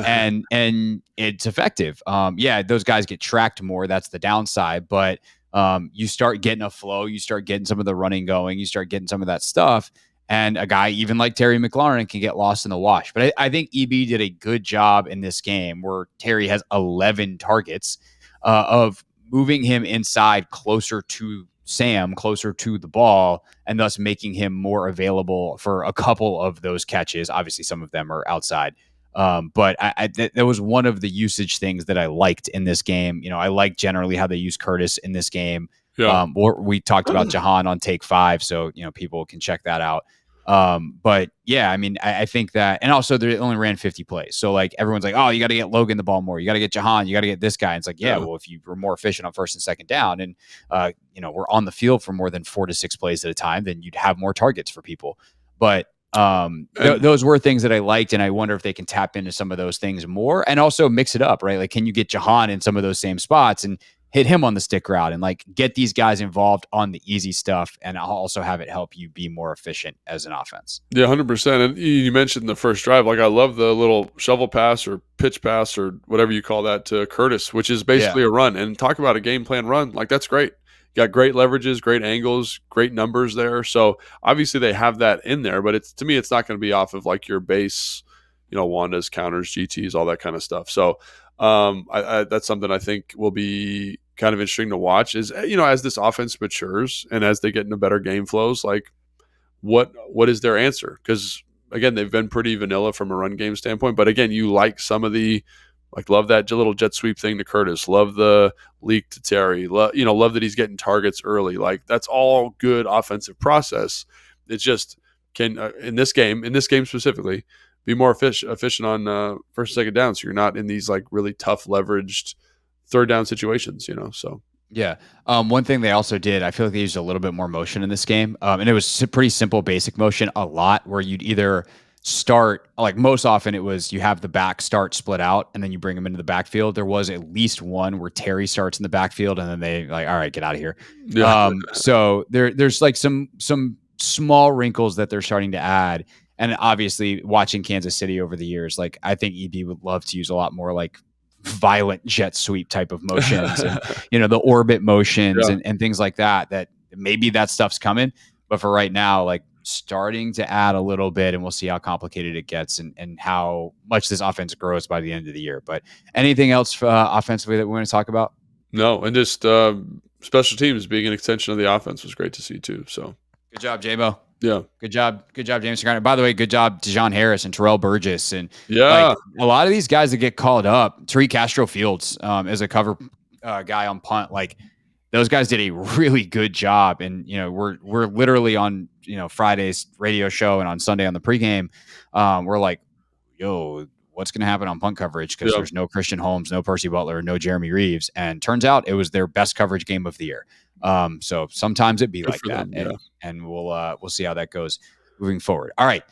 and it's effective. Those guys get tracked more. That's the downside. But you start getting a flow. You start getting some of the running going. You start getting some of that stuff. And a guy even like Terry McLaurin can get lost in the wash. But I think EB did a good job in this game where Terry has 11 targets of moving him inside closer to Sam, closer to the ball, and thus making him more available for a couple of those catches. Obviously, some of them are outside. But that was one of the usage things that I liked in this game. I like generally how they use Curtis in this game. Yeah. We talked about Jahan on take 5, so people can check that out. But yeah, I mean, I think that, and also they only ran 50 plays. So like everyone's like, oh, you got to get Logan the ball more. You got to get Jahan. You got to get this guy. And it's like, well, if you were more efficient on first and second down and, we're on the field for more than 4 to 6 plays at a time, then you'd have more targets for people. But those were things that I liked. And I wonder if they can tap into some of those things more and also mix it up, right? Like, can you get Jahan in some of those same spots and hit him on the stick route and like get these guys involved on the easy stuff and also have it help you be more efficient as an offense. Yeah, 100%. And you mentioned the first drive. Like I love the little shovel pass or pitch pass or whatever you call that to Curtis, which is basically a run. And talk about a game plan run. Like that's great. You got great leverages, great angles, great numbers there. So obviously they have that in there, but to me, it's not going to be off of like your base, Wanda's, counters, GTs, all that kind of stuff. So that's something I think will be kind of interesting to watch is, as this offense matures and as they get into better game flows, like what is their answer? Because again, they've been pretty vanilla from a run game standpoint, but again, you like some of the, like love that little jet sweep thing to Curtis, love the leak to Terry, love that he's getting targets early. Like that's all good offensive process. It's just can in this game specifically be more efficient on first and second down. So you're not in these like really tough leveraged third down situations, so. Yeah. One thing they also did, I feel like they used a little bit more motion in this game. And it was pretty simple, basic motion a lot where you'd either start, like most often it was you have the back start split out and then you bring them into the backfield. There was at least one where Terry starts in the backfield and then they like, all right, get out of here. Yeah. So there's like some small wrinkles that they're starting to add. And obviously watching Kansas City over the years, like I think EB would love to use a lot more like violent jet sweep type of motions and, the orbit motions and things like that maybe that stuff's coming. But for right now, like starting to add a little bit, and we'll see how complicated it gets and how much this offense grows by the end of the year. But anything else offensively that we want to talk about? No, and just special teams being an extension of the offense was great to see too. So good job, J-Bo. Yeah. Good job, James Garner. By the way, good job, Dejon Harris and Terrell Burgess. And yeah, a lot of these guys that get called up, Tariq Castro Fields as a cover guy on punt, like those guys did a really good job. And, we're literally on, Friday's radio show and on Sunday on the pregame, we're like, yo, what's going to happen on punt coverage? Because there's no Christian Holmes, no Percy Butler, no Jeremy Reeves. And turns out it was their best coverage game of the year. So sometimes it'd be like that. And we'll see how that goes moving forward. All right.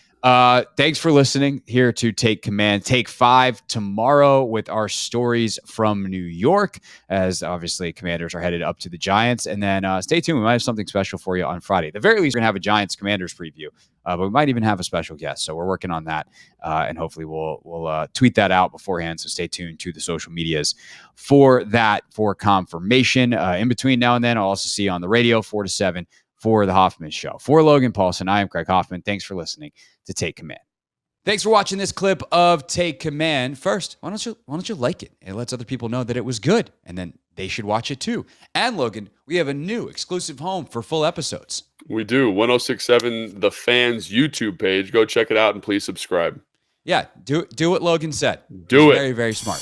Thanks for listening here to Take Command. Take 5 tomorrow with our stories from New York, as obviously Commanders are headed up to the Giants. And then stay tuned. We might have something special for you on Friday. At the very least, we're going to have a Giants Commanders preview, but we might even have a special guest. So we're working on that. And hopefully we'll tweet that out beforehand. So stay tuned to the social medias for that, for confirmation. In between now and then, I'll also see you on the radio 4 to 7 for the Hoffman Show. For Logan Paulson, I am Craig Hoffman. Thanks for listening to Take Command. Thanks for watching this clip of Take Command. First, why don't you like it? It lets other people know that it was good, and then they should watch it too. And Logan, we have a new exclusive home for full episodes. We do. 1067 The Fans YouTube page. Go check it out and please subscribe. Yeah, do what Logan said. Do it. Very, very smart.